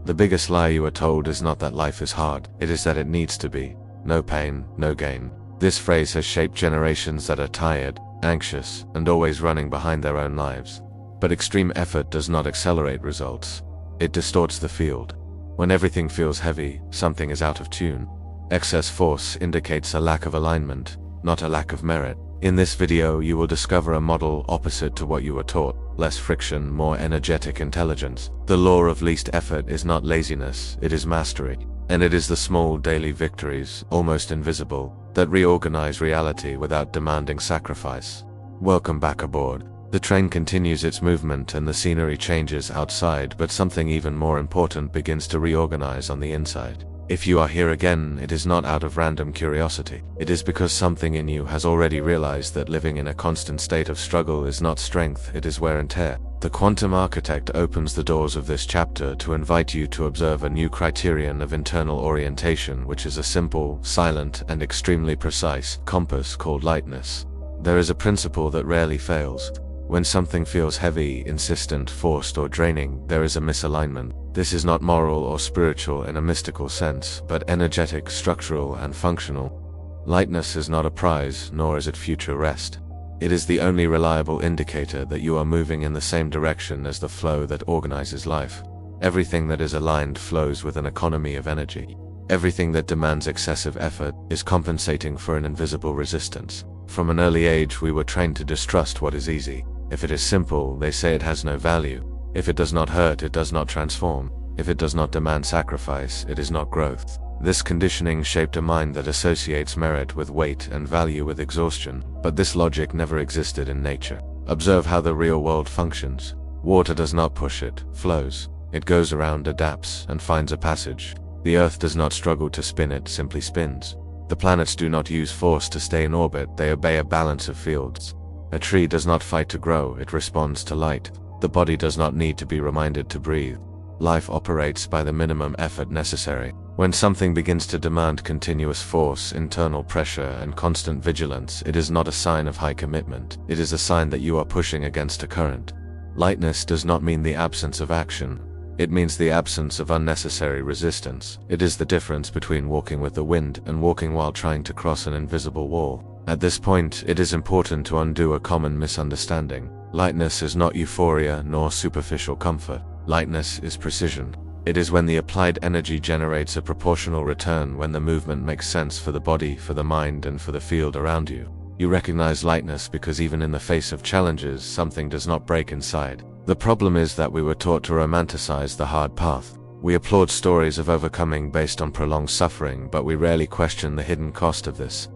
The biggest lie you are told is not that life is hard, it is that it needs to be. No pain, no gain. This phrase has shaped generations that are tired, anxious, and always running behind their own lives. But extreme effort does not accelerate results. It distorts the field. When everything feels heavy, something is out of tune. Excess force indicates a lack of alignment, not a lack of merit. In this video, you will discover a model opposite to what you were taught. Less friction, more energetic intelligence. The law of least effort is not laziness, it is mastery. And it is the small daily victories, almost invisible, that reorganize reality without demanding sacrifice. Welcome back aboard. The train continues its movement and the scenery changes outside, but something even more important begins to reorganize on the inside. If you are here again, it is not out of random curiosity. It is because something in you has already realized that living in a constant state of struggle is not strength, it is wear and tear. The quantum architect opens the doors of this chapter to invite you to observe a new criterion of internal orientation, which is a simple, silent, and extremely precise compass called lightness. There is a principle that rarely fails. When something feels heavy, insistent, forced, or draining, there is a misalignment. This is not moral or spiritual in a mystical sense, but energetic, structural, and functional. Lightness is not a prize, nor is it future rest. It is the only reliable indicator that you are moving in the same direction as the flow that organizes life. Everything that is aligned flows with an economy of energy. Everything that demands excessive effort is compensating for an invisible resistance. From an early age, we were trained to distrust what is easy. If it is simple, they say it has no value. If it does not hurt, it does not transform. If it does not demand sacrifice, it is not growth. This conditioning shaped a mind that associates merit with weight and value with exhaustion, but this logic never existed in nature. Observe how the real world functions. Water does not push, it flows. It goes around, adapts, and finds a passage. The earth does not struggle to spin, it simply spins. The planets do not use force to stay in orbit, they obey a balance of fields. A tree does not fight to grow, it responds to light. The body does not need to be reminded to breathe. Life operates by the minimum effort necessary. When something begins to demand continuous force, internal pressure, and constant vigilance, it is not a sign of high commitment. It is a sign that you are pushing against a current. Lightness does not mean the absence of action. It means the absence of unnecessary resistance. It is the difference between walking with the wind and walking while trying to cross an invisible wall. At this point, it is important to undo a common misunderstanding. Lightness is not euphoria nor superficial comfort. Lightness is precision. It is when the applied energy generates a proportional return, when the movement makes sense for the body, for the mind, and for the field around you. You recognize lightness because even in the face of challenges, something does not break inside. The problem is that we were taught to romanticize the hard path. We applaud stories of overcoming based on prolonged suffering, but we rarely question the hidden cost of this.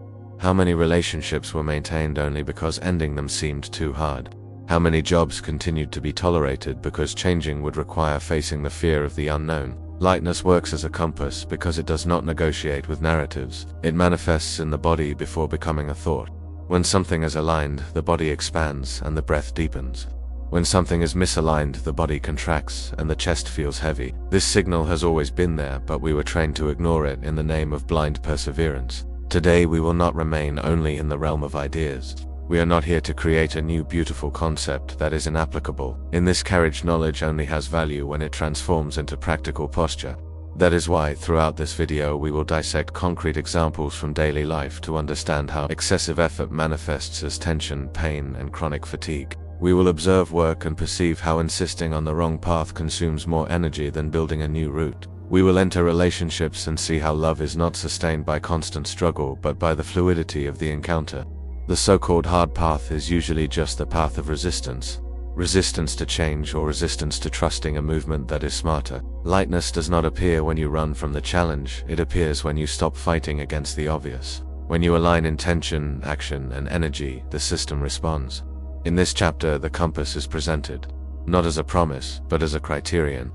How many relationships were maintained only because ending them seemed too hard? How many jobs continued to be tolerated because changing would require facing the fear of the unknown? Lightness works as a compass because it does not negotiate with narratives. It manifests in the body before becoming a thought. When something is aligned, the body expands and the breath deepens. When something is misaligned, the body contracts and the chest feels heavy. This signal has always been there, but we were trained to ignore it in the name of blind perseverance. Today we will not remain only in the realm of ideas. We are not here to create a new beautiful concept that is inapplicable. In this carriage, knowledge only has value when it transforms into practical posture. That is why throughout this video we will dissect concrete examples from daily life to understand how excessive effort manifests as tension, pain, and chronic fatigue. We will observe, work, and perceive how insisting on the wrong path consumes more energy than building a new route. We will enter relationships and see how love is not sustained by constant struggle but by the fluidity of the encounter. The so-called hard path is usually just the path of resistance. Resistance to change or resistance to trusting a movement that is smarter. Lightness does not appear when you run from the challenge, it appears when you stop fighting against the obvious. When you align intention, action, and energy, the system responds. In this chapter, the compass is presented, not as a promise, but as a criterion.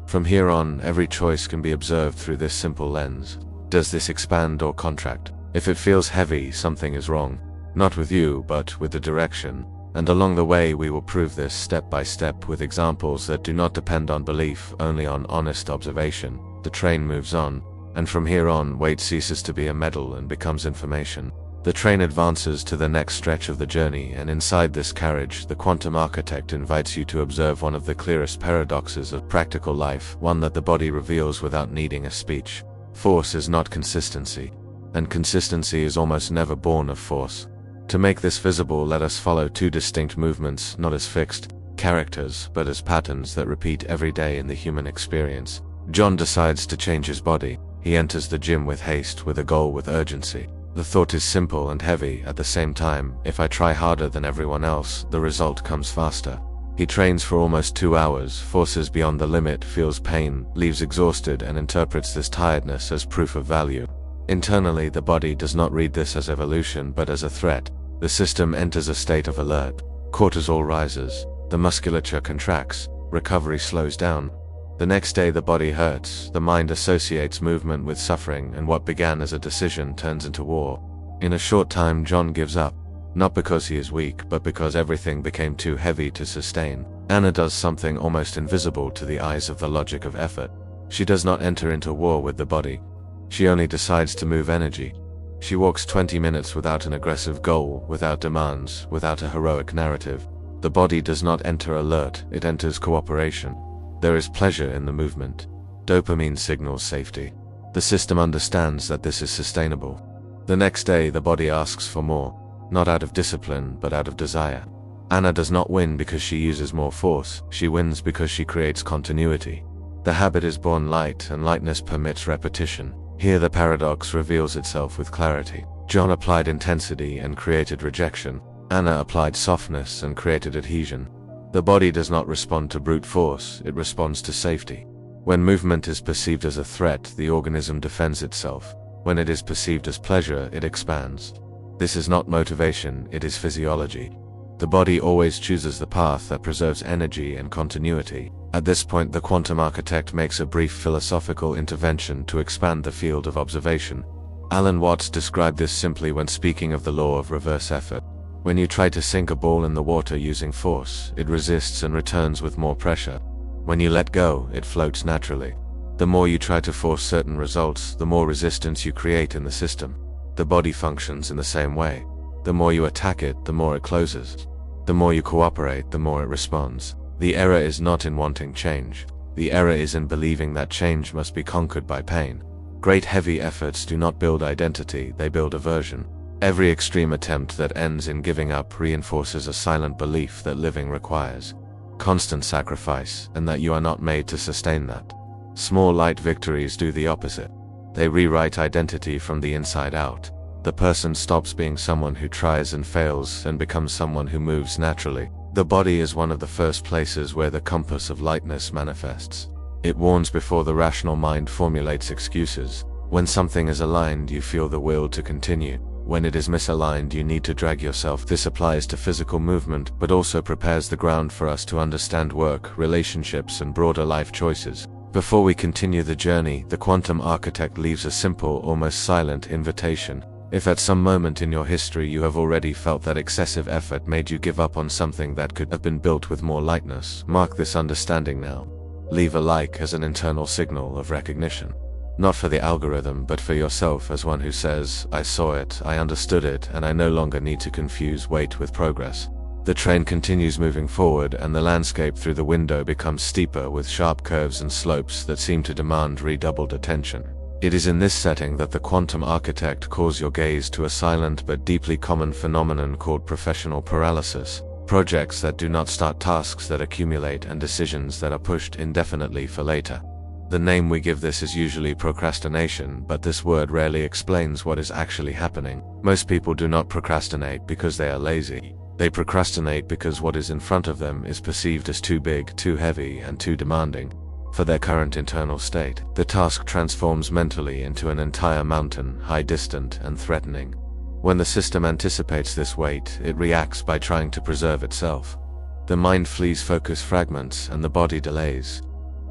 From here on, every choice can be observed through this simple lens. Does this expand or contract? If it feels heavy, something is wrong. Not with you, but with the direction. And along the way we will prove this step by step with examples that do not depend on belief, only on honest observation. The train moves on, and from here on, weight ceases to be a medal and becomes information. The train advances to the next stretch of the journey, and inside this carriage, the quantum architect invites you to observe one of the clearest paradoxes of practical life, one that the body reveals without needing a speech. Force is not consistency, and consistency is almost never born of force. To make this visible, let us follow two distinct movements, not as fixed characters, but as patterns that repeat every day in the human experience. John decides to change his body. He enters the gym with haste, with a goal, with urgency. The thought is simple and heavy at the same time. If I try harder than everyone else, the result comes faster. He trains for almost 2 hours, forces beyond the limit, feels pain, leaves exhausted, and interprets this tiredness as proof of value. Internally, the body does not read this as evolution, but as a threat. The system enters a state of alert. Cortisol rises. The musculature contracts. Recovery slows down. The next day the body hurts, the mind associates movement with suffering, and what began as a decision turns into war. In a short time John gives up, not because he is weak, but because everything became too heavy to sustain. Anna does something almost invisible to the eyes of the logic of effort. She does not enter into war with the body. She only decides to move energy. She walks 20 minutes without an aggressive goal, without demands, without a heroic narrative. The body does not enter alert, it enters cooperation. There is pleasure in the movement. Dopamine signals safety. The system understands that this is sustainable. The next day, the body asks for more, not out of discipline, but out of desire. Anna does not win because she uses more force, she wins because she creates continuity. The habit is born light, and lightness permits repetition. Here the paradox reveals itself with clarity. John applied intensity and created rejection. Anna applied softness and created adhesion. The body does not respond to brute force, it responds to safety. When movement is perceived as a threat, the organism defends itself. When it is perceived as pleasure, it expands. This is not motivation, it is physiology. The body always chooses the path that preserves energy and continuity. At this point, the quantum architect makes a brief philosophical intervention to expand the field of observation. Alan Watts described this simply when speaking of the law of reverse effort. When you try to sink a ball in the water using force, it resists and returns with more pressure. When you let go, it floats naturally. The more you try to force certain results, the more resistance you create in the system. The body functions in the same way. The more you attack it, the more it closes. The more you cooperate, the more it responds. The error is not in wanting change. The error is in believing that change must be conquered by pain. Great heavy efforts do not build identity, they build aversion. Every extreme attempt that ends in giving up reinforces a silent belief that living requires constant sacrifice, and that you are not made to sustain that. Small light victories do the opposite. They rewrite identity from the inside out. The person stops being someone who tries and fails and becomes someone who moves naturally. The body is one of the first places where the compass of lightness manifests. It warns before the rational mind formulates excuses. When something is aligned, you feel the will to continue. When it is misaligned, you need to drag yourself. This applies to physical movement, but also prepares the ground for us to understand work, relationships, and broader life choices. Before we continue the journey, the quantum architect leaves a simple, almost silent invitation. If at some moment in your history you have already felt that excessive effort made you give up on something that could have been built with more lightness, mark this understanding now. Leave a like as an internal signal of recognition. Not for the algorithm, but for yourself as one who says, I saw it, I understood it, and I no longer need to confuse weight with progress. The train continues moving forward, and the landscape through the window becomes steeper with sharp curves and slopes that seem to demand redoubled attention. It is in this setting that the quantum architect calls your gaze to a silent but deeply common phenomenon called professional paralysis. Projects that do not start, tasks that accumulate, and decisions that are pushed indefinitely for later. The name we give this is usually procrastination, but this word rarely explains what is actually happening. Most people do not procrastinate because they are lazy. They procrastinate because what is in front of them is perceived as too big, too heavy, and too demanding for their current internal state. The task transforms mentally into an entire mountain, high, distant, and threatening. When the system anticipates this weight, it reacts by trying to preserve itself. The mind flees focus fragments, and the body delays.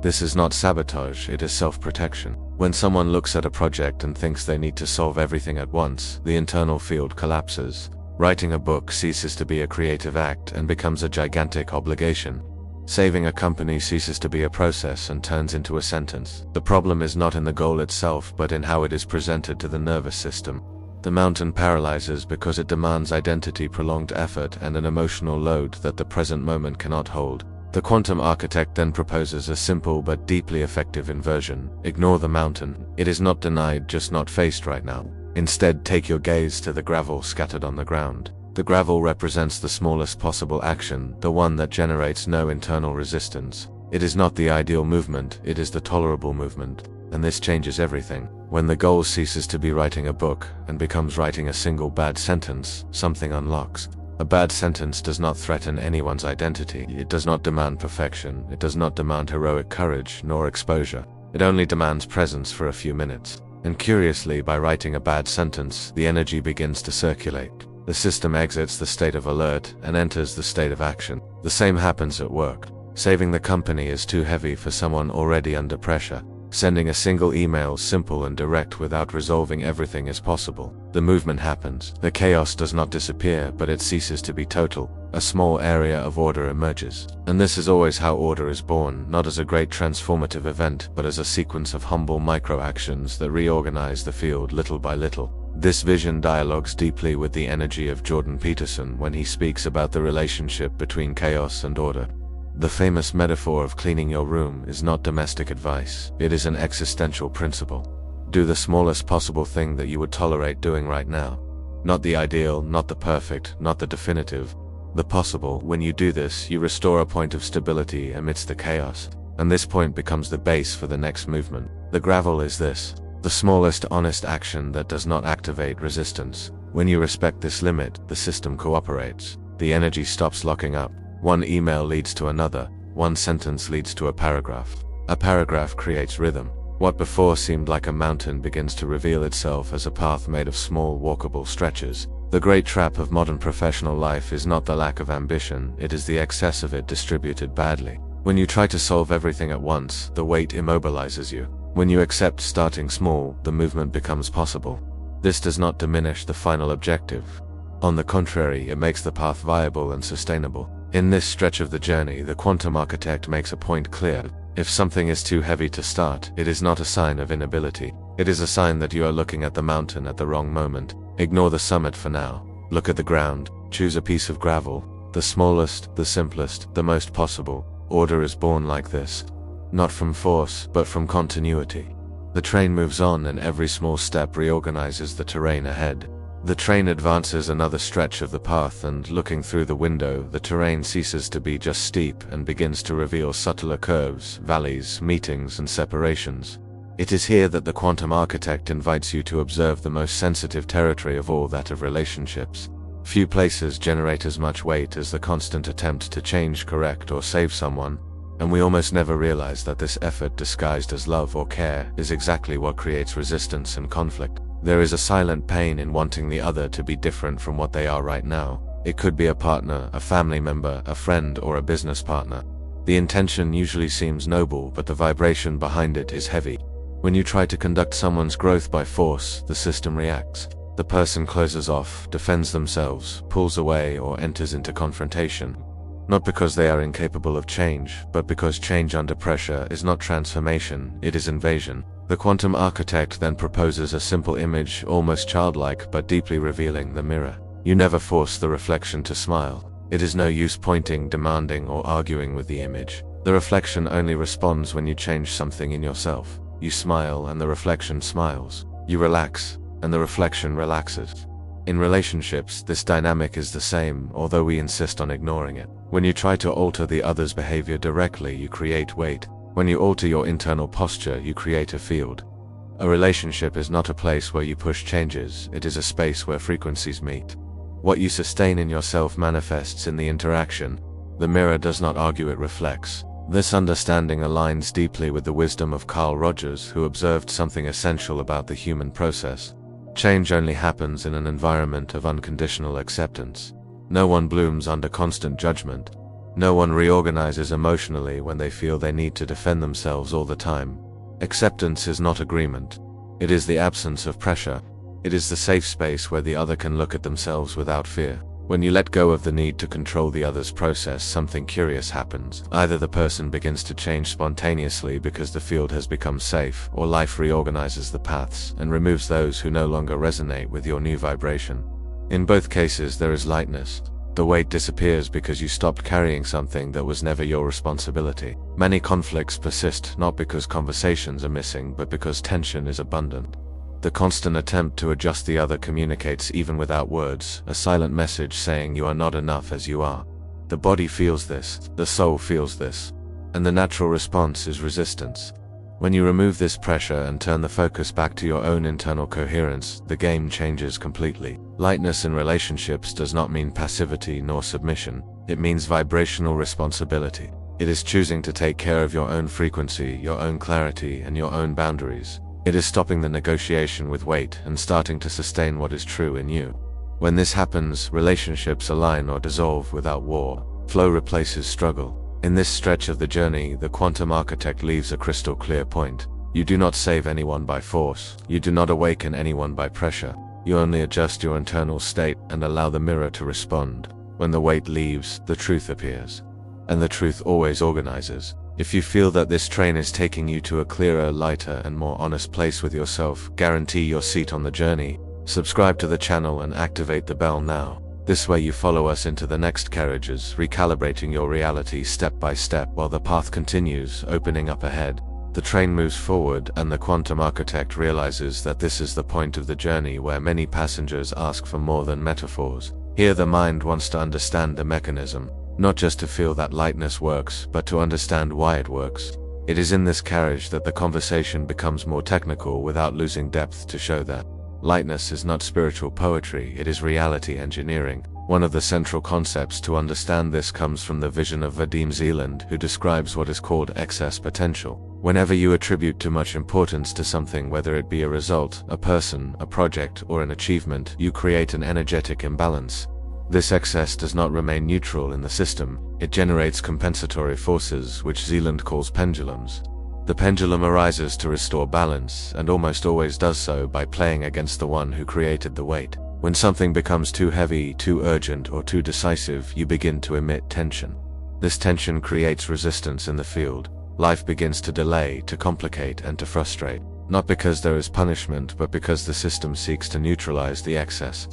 This is not sabotage, it is self-protection. When someone looks at a project and thinks they need to solve everything at once, the internal field collapses. Writing a book ceases to be a creative act and becomes a gigantic obligation. Saving a company ceases to be a process and turns into a sentence. The problem is not in the goal itself, but in how it is presented to the nervous system. The mountain paralyzes because it demands identity, prolonged effort, and an emotional load that the present moment cannot hold. The quantum architect then proposes a simple but deeply effective inversion. Ignore the mountain. It is not denied, just not faced right now. Instead, take your gaze to the gravel scattered on the ground. The gravel represents the smallest possible action, the one that generates no internal resistance. It is not the ideal movement, it is the tolerable movement. And this changes everything. When the goal ceases to be writing a book and becomes writing a single bad sentence, something unlocks. A bad sentence does not threaten anyone's identity. It does not demand perfection. It does not demand heroic courage nor exposure. It only demands presence for a few minutes. And curiously, by writing a bad sentence, the energy begins to circulate. The system exits the state of alert and enters the state of action. The same happens at work. Saving the company is too heavy for someone already under pressure. Sending a single email, simple and direct, without resolving everything, is possible. The movement happens. The chaos does not disappear, but it ceases to be total. A small area of order emerges. And this is always how order is born, not as a great transformative event, but as a sequence of humble micro-actions that reorganize the field little by little. This vision dialogues deeply with the energy of Jordan Peterson when he speaks about the relationship between chaos and order. The famous metaphor of cleaning your room is not domestic advice, it is an existential principle. Do the smallest possible thing that you would tolerate doing right now. Not the ideal, not the perfect, not the definitive. The possible. When you do this, you restore a point of stability amidst the chaos. And this point becomes the base for the next movement. The gravel is this. The smallest honest action that does not activate resistance. When you respect this limit, the system cooperates. The energy stops locking up. One email leads to another. One sentence leads to a paragraph. A paragraph creates rhythm. What before seemed like a mountain begins to reveal itself as a path made of small, walkable stretches. The great trap of modern professional life is not the lack of ambition, it is the excess of it distributed badly. When you try to solve everything at once, the weight immobilizes you. When you accept starting small, the movement becomes possible. This does not diminish the final objective. On the contrary, it makes the path viable and sustainable. In this stretch of the journey, the quantum architect makes a point clear. If something is too heavy to start, it is not a sign of inability. It is a sign that you are looking at the mountain at the wrong moment. Ignore the summit for now. Look at the ground. Choose a piece of gravel. The smallest, the simplest, the most possible. Order is born like this. Not from force, but from continuity. The train moves on, and every small step reorganizes the terrain ahead. The train advances another stretch of the path, and looking through the window, the terrain ceases to be just steep and begins to reveal subtler curves, valleys, meetings, and separations. It is here that the quantum architect invites you to observe the most sensitive territory of all, that of relationships. Few places generate as much weight as the constant attempt to change, correct, or save someone, and we almost never realize that this effort, disguised as love or care, is exactly what creates resistance and conflict. There is a silent pain in wanting the other to be different from what they are right now. It could be a partner, a family member, a friend, or a business partner. The intention usually seems noble, but the vibration behind it is heavy. When you try to conduct someone's growth by force, the system reacts. The person closes off, defends themselves, pulls away, or enters into confrontation. Not because they are incapable of change, but because change under pressure is not transformation, it is invasion. The quantum architect then proposes a simple image, almost childlike but deeply revealing: the mirror. You never force the reflection to smile. It is no use pointing, demanding, or arguing with the image. The reflection only responds when you change something in yourself. You smile and the reflection smiles. You relax and the reflection relaxes. In relationships, this dynamic is the same, although we insist on ignoring it. When you try to alter the other's behavior directly, you create weight. When you alter your internal posture, you create a field. A relationship is not a place where you push changes, it is a space where frequencies meet. What you sustain in yourself manifests in the interaction. The mirror does not argue, it reflects. This understanding aligns deeply with the wisdom of Carl Rogers, who observed something essential about the human process. Change only happens in an environment of unconditional acceptance. No one blooms under constant judgment. No one reorganizes emotionally when they feel they need to defend themselves all the time. Acceptance is not agreement. It is the absence of pressure. It is the safe space where the other can look at themselves without fear. When you let go of the need to control the other's process, something curious happens. Either the person begins to change spontaneously because the field has become safe, or life reorganizes the paths and removes those who no longer resonate with your new vibration. In both cases, there is lightness. The weight disappears because you stopped carrying something that was never your responsibility. Many conflicts persist not because conversations are missing, but because tension is abundant. The constant attempt to adjust the other communicates even without words, a silent message saying you are not enough as you are. The body feels this, the soul feels this, and the natural response is resistance. When you remove this pressure and turn the focus back to your own internal coherence, the game changes completely. Lightness in relationships does not mean passivity nor submission. It means vibrational responsibility. It is choosing to take care of your own frequency, your own clarity, and your own boundaries. It is stopping the negotiation with weight and starting to sustain what is true in you. When this happens, relationships align or dissolve without war. Flow replaces struggle. In this stretch of the journey, the quantum architect leaves a crystal clear point. You do not save anyone by force. You do not awaken anyone by pressure. You only adjust your internal state and allow the mirror to respond. When the weight leaves, the truth appears. And the truth always organizes. If you feel that this train is taking you to a clearer, lighter, and more honest place with yourself, guarantee your seat on the journey. Subscribe to the channel and activate the bell now. This way you follow us into the next carriages, recalibrating your reality step by step while the path continues, opening up ahead. The train moves forward, and the quantum architect realizes that this is the point of the journey where many passengers ask for more than metaphors. Here the mind wants to understand the mechanism, not just to feel that lightness works, but to understand why it works. It is in this carriage that the conversation becomes more technical without losing depth to show that lightness is not spiritual poetry, it is reality engineering. One of the central concepts to understand this comes from the vision of Vadim Zeland, who describes what is called excess potential. Whenever you attribute too much importance to something, whether it be a result, a person, a project, or an achievement, you create an energetic imbalance. This excess does not remain neutral in the system, it generates compensatory forces, which Zeland calls pendulums. The pendulum arises to restore balance, and almost always does so by playing against the one who created the weight. When something becomes too heavy, too urgent, or too decisive, you begin to emit tension. This tension creates resistance in the field. Life begins to delay, to complicate, and to frustrate. Not because there is punishment, but because the system seeks to neutralize the excess.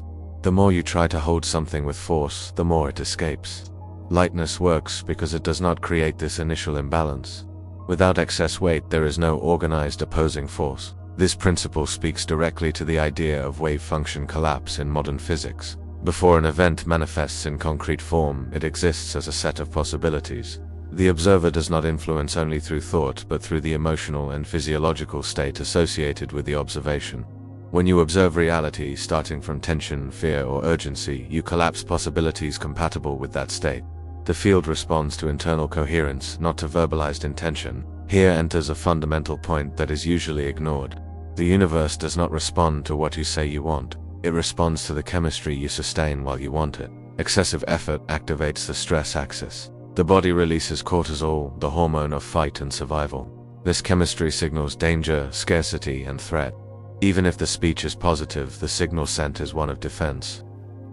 The more you try to hold something with force, the more it escapes. Lightness works because it does not create this initial imbalance. Without excess weight, there is no organized opposing force. This principle speaks directly to the idea of wave function collapse in modern physics. Before an event manifests in concrete form, it exists as a set of possibilities. The observer does not influence only through thought, but through the emotional and physiological state associated with the observation. When you observe reality starting from tension, fear, or urgency, you collapse possibilities compatible with that state. The field responds to internal coherence, not to verbalized intention. Here enters a fundamental point that is usually ignored. The universe does not respond to what you say you want. It responds to the chemistry you sustain while you want it. Excessive effort activates the stress axis. The body releases cortisol, the hormone of fight and survival. This chemistry signals danger, scarcity, and threat. Even if the speech is positive, the signal sent is one of defense.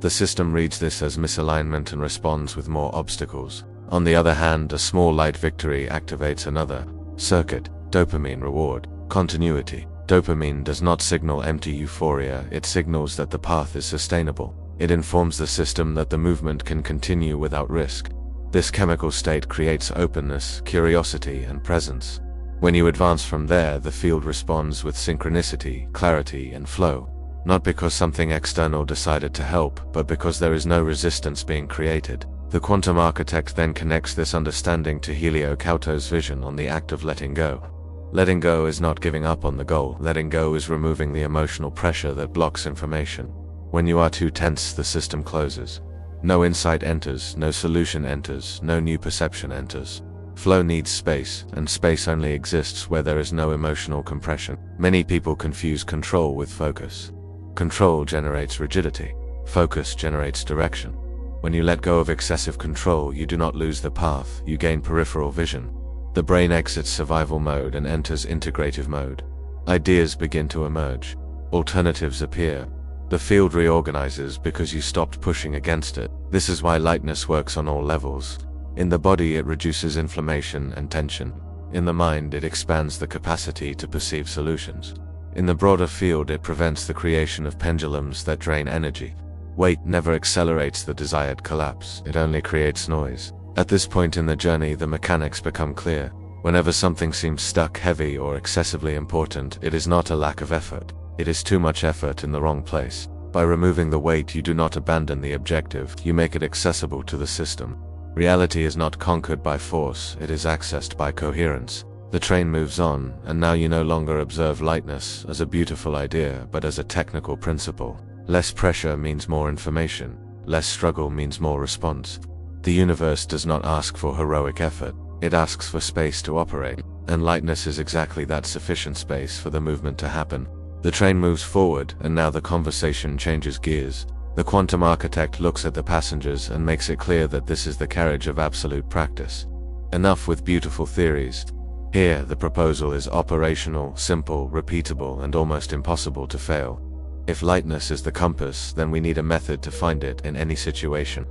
The system reads this as misalignment and responds with more obstacles. On the other hand, a small light victory activates another circuit, dopamine reward, continuity. Dopamine does not signal empty euphoria, it signals that the path is sustainable. It informs the system that the movement can continue without risk. This chemical state creates openness, curiosity, and presence. When you advance from there, the field responds with synchronicity, clarity, and flow. Not because something external decided to help, but because there is no resistance being created. The quantum architect then connects this understanding to Helio Couto's vision on the act of letting go. Letting go is not giving up on the goal. Letting go is removing the emotional pressure that blocks information. When you are too tense, the system closes. No insight enters, no solution enters, no new perception enters. Flow needs space, and space only exists where there is no emotional compression. Many people confuse control with focus. Control generates rigidity. Focus generates direction. When you let go of excessive control, you do not lose the path, you gain peripheral vision. The brain exits survival mode and enters integrative mode. Ideas begin to emerge. Alternatives appear. The field reorganizes because you stopped pushing against it. This is why lightness works on all levels. In the body, it reduces inflammation and tension. In the mind, it expands the capacity to perceive solutions. In the broader field, it prevents the creation of pendulums that drain energy. Weight never accelerates the desired collapse, it only creates noise. At this point in the journey, the mechanics become clear. Whenever something seems stuck, heavy, or excessively important, it is not a lack of effort. It is too much effort in the wrong place. By removing the weight, you do not abandon the objective, you make it accessible to the system. Reality is not conquered by force, it is accessed by coherence. The train moves on, and now you no longer observe lightness as a beautiful idea, but as a technical principle. Less pressure means more information. Less struggle means more response. The universe does not ask for heroic effort. It asks for space to operate, and lightness is exactly that sufficient space for the movement to happen. The train moves forward, and now the conversation changes gears. The quantum architect looks at the passengers and makes it clear that this is the carriage of absolute practice. Enough with beautiful theories. Here, the proposal is operational, simple, repeatable, and almost impossible to fail. If lightness is the compass, then we need a method to find it in any situation.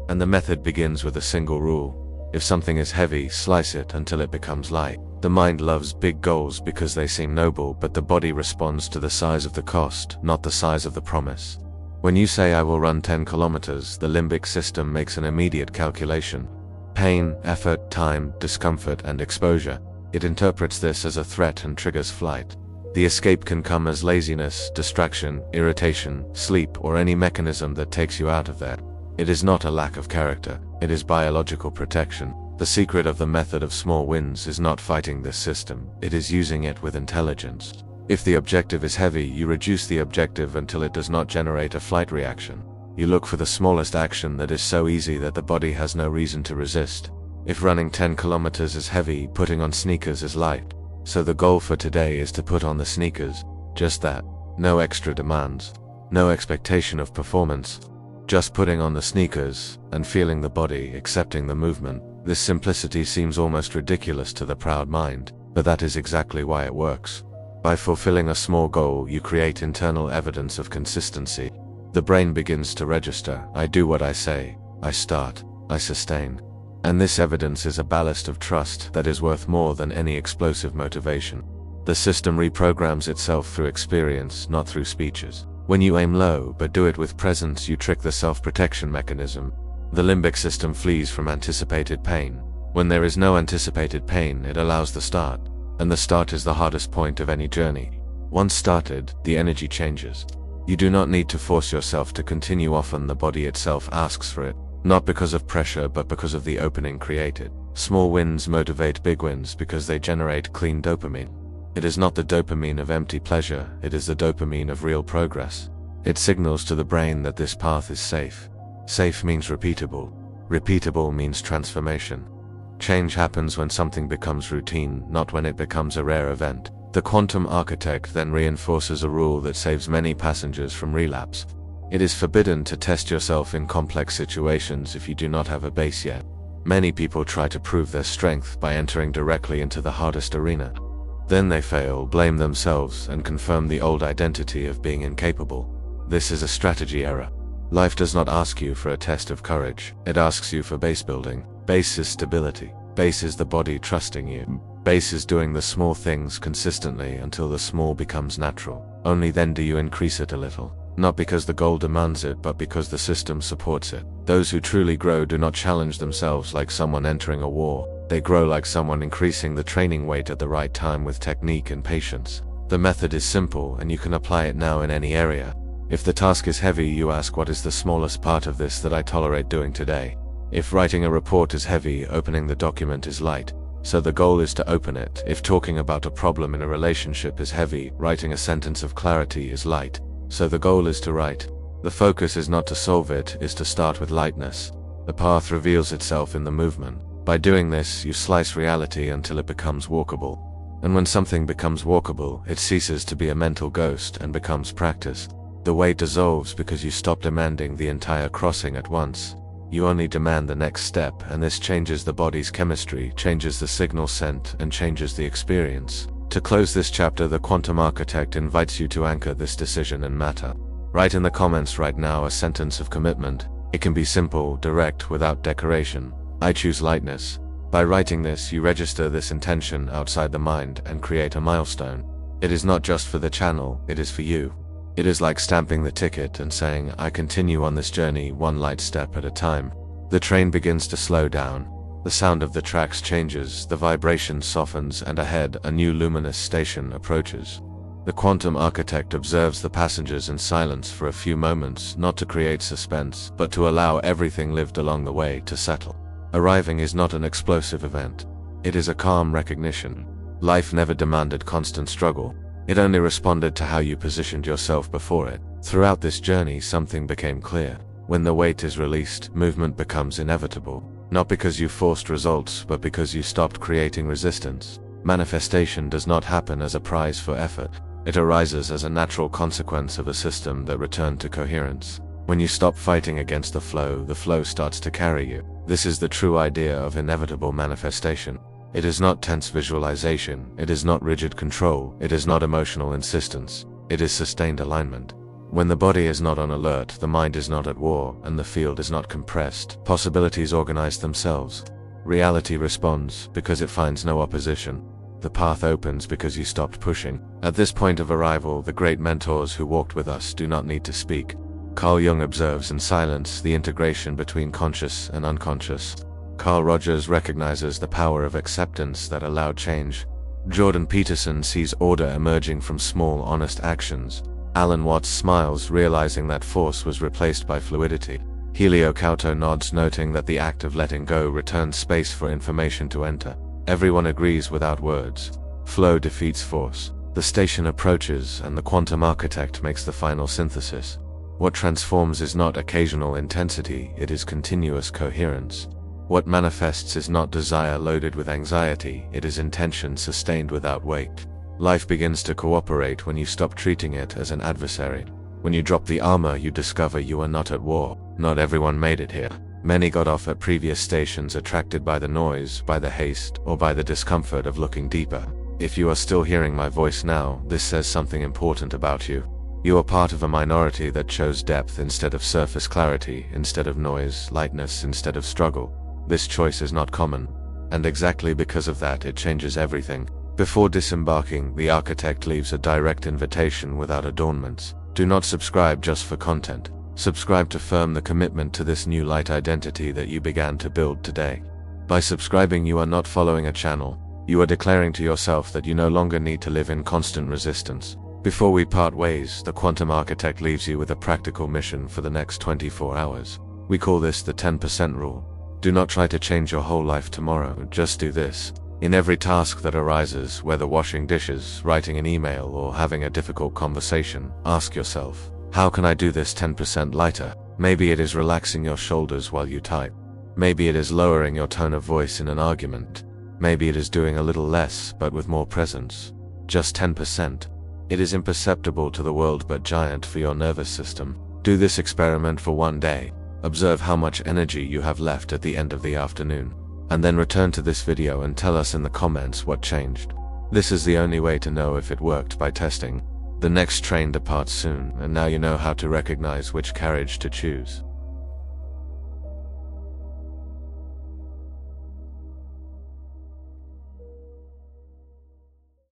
And the method begins with a single rule. If something is heavy, slice it until it becomes light. The mind loves big goals because they seem noble, but the body responds to the size of the cost, not the size of the promise. When you say I will run 10 kilometers, the limbic system makes an immediate calculation. Pain, effort, time, discomfort, and exposure. It interprets this as a threat and triggers flight. The escape can come as laziness, distraction, irritation, sleep, or any mechanism that takes you out of there. It is not a lack of character, it is biological protection. The secret of the method of small wins is not fighting this system, it is using it with intelligence. If the objective is heavy, you reduce the objective until it does not generate a flight reaction. You look for the smallest action that is so easy that the body has no reason to resist. If running 10 kilometers is heavy, putting on sneakers is light. So the goal for today is to put on the sneakers. Just that. No extra demands. No expectation of performance. Just putting on the sneakers and feeling the body, accepting the movement. This simplicity seems almost ridiculous to the proud mind, but that is exactly why it works. By fulfilling a small goal, you create internal evidence of consistency. The brain begins to register. I do what I say. I start. I sustain. And this evidence is a ballast of trust that is worth more than any explosive motivation. The system reprograms itself through experience, not through speeches. When you aim low, but do it with presence, you trick the self-protection mechanism. The limbic system flees from anticipated pain. When there is no anticipated pain, it allows the start. And the start is the hardest point of any journey. Once started, the energy changes. You do not need to force yourself to continue. Often the body itself asks for it, not because of pressure but because of the opening created. Small wins motivate big wins because they generate clean dopamine. It is not the dopamine of empty pleasure, it is the dopamine of real progress. It signals to the brain that this path is safe. Safe means repeatable. Repeatable means transformation. Change happens when something becomes routine, not when it becomes a rare event. The quantum architect then reinforces a rule that saves many passengers from relapse. It is forbidden to test yourself in complex situations if you do not have a base yet. Many people try to prove their strength by entering directly into the hardest arena. Then they fail, blame themselves, and confirm the old identity of being incapable. This is a strategy error. Life does not ask you for a test of courage, it asks you for base building. Base is stability. Base is the body trusting you. Base is doing the small things consistently until the small becomes natural. Only then do you increase it a little. Not because the goal demands it, but because the system supports it. Those who truly grow do not challenge themselves like someone entering a war. They grow like someone increasing the training weight at the right time with technique and patience. The method is simple, and you can apply it now in any area. If the task is heavy, you ask, what is the smallest part of this that I tolerate doing today? If writing a report is heavy, opening the document is light. So the goal is to open it. If talking about a problem in a relationship is heavy, writing a sentence of clarity is light. So the goal is to write. The focus is not to solve it, is to start with lightness. The path reveals itself in the movement. By doing this, you slice reality until it becomes walkable. And when something becomes walkable, it ceases to be a mental ghost and becomes practice. The weight dissolves because you stop demanding the entire crossing at once. You only demand the next step, and this changes the body's chemistry, changes the signal sent, and changes the experience. To close this chapter, the quantum architect invites you to anchor this decision in matter. Write in the comments right now a sentence of commitment. It can be simple, direct, without decoration. I choose lightness. By writing this, you register this intention outside the mind and create a milestone. It is not just for the channel, it is for you. It is like stamping the ticket and saying, I continue on this journey one light step at a time. The train begins to slow down. The sound of the tracks changes, the vibration softens, and ahead, a new luminous station approaches. The quantum architect observes the passengers in silence for a few moments, not to create suspense, but to allow everything lived along the way to settle. Arriving is not an explosive event. It is a calm recognition. Life never demanded constant struggle. It only responded to how you positioned yourself before it. Throughout this journey, something became clear. When the weight is released, movement becomes inevitable. Not because you forced results, but because you stopped creating resistance. Manifestation does not happen as a prize for effort. It arises as a natural consequence of a system that returned to coherence. When you stop fighting against the flow starts to carry you. This is the true idea of inevitable manifestation. It is not tense visualization, it is not rigid control, it is not emotional insistence, it is sustained alignment. When the body is not on alert, the mind is not at war, and the field is not compressed, possibilities organize themselves. Reality responds because it finds no opposition. The path opens because you stopped pushing. At this point of arrival, the great mentors who walked with us do not need to speak. Carl Jung observes in silence the integration between conscious and unconscious. Carl Rogers recognizes the power of acceptance that allowed change. Jordan Peterson sees order emerging from small, honest actions. Alan Watts smiles, realizing that force was replaced by fluidity. Helio Couto nods, noting that the act of letting go returns space for information to enter. Everyone agrees without words. Flow defeats force. The station approaches, and the quantum architect makes the final synthesis. What transforms is not occasional intensity, it is continuous coherence. What manifests is not desire loaded with anxiety, it is intention sustained without weight. Life begins to cooperate when you stop treating it as an adversary. When you drop the armor, you discover you are not at war. Not everyone made it here. Many got off at previous stations, attracted by the noise, by the haste, or by the discomfort of looking deeper. If you are still hearing my voice now, this says something important about you. You are part of a minority that chose depth instead of surface clarity, instead of noise, lightness instead of struggle. This choice is not common, and exactly because of that, it changes everything. Before disembarking, the architect leaves a direct invitation without adornments. Do not subscribe just for content. Subscribe to firm the commitment to this new light identity that you began to build today. By subscribing, you are not following a channel. You are declaring to yourself that you no longer need to live in constant resistance. Before we part ways, the quantum architect leaves you with a practical mission for the next 24 hours. We call this the 10% rule. Do not try to change your whole life tomorrow, just do this. In every task that arises, whether washing dishes, writing an email, or having a difficult conversation, ask yourself, how can I do this 10% lighter? Maybe it is relaxing your shoulders while you type. Maybe it is lowering your tone of voice in an argument. Maybe it is doing a little less, but with more presence. Just 10%. It is imperceptible to the world but giant for your nervous system. Do this experiment for one day. Observe how much energy you have left at the end of the afternoon. And then return to this video and tell us in the comments what changed. This is the only way to know if it worked, by testing. The next train departs soon, and now you know how to recognize which carriage to choose.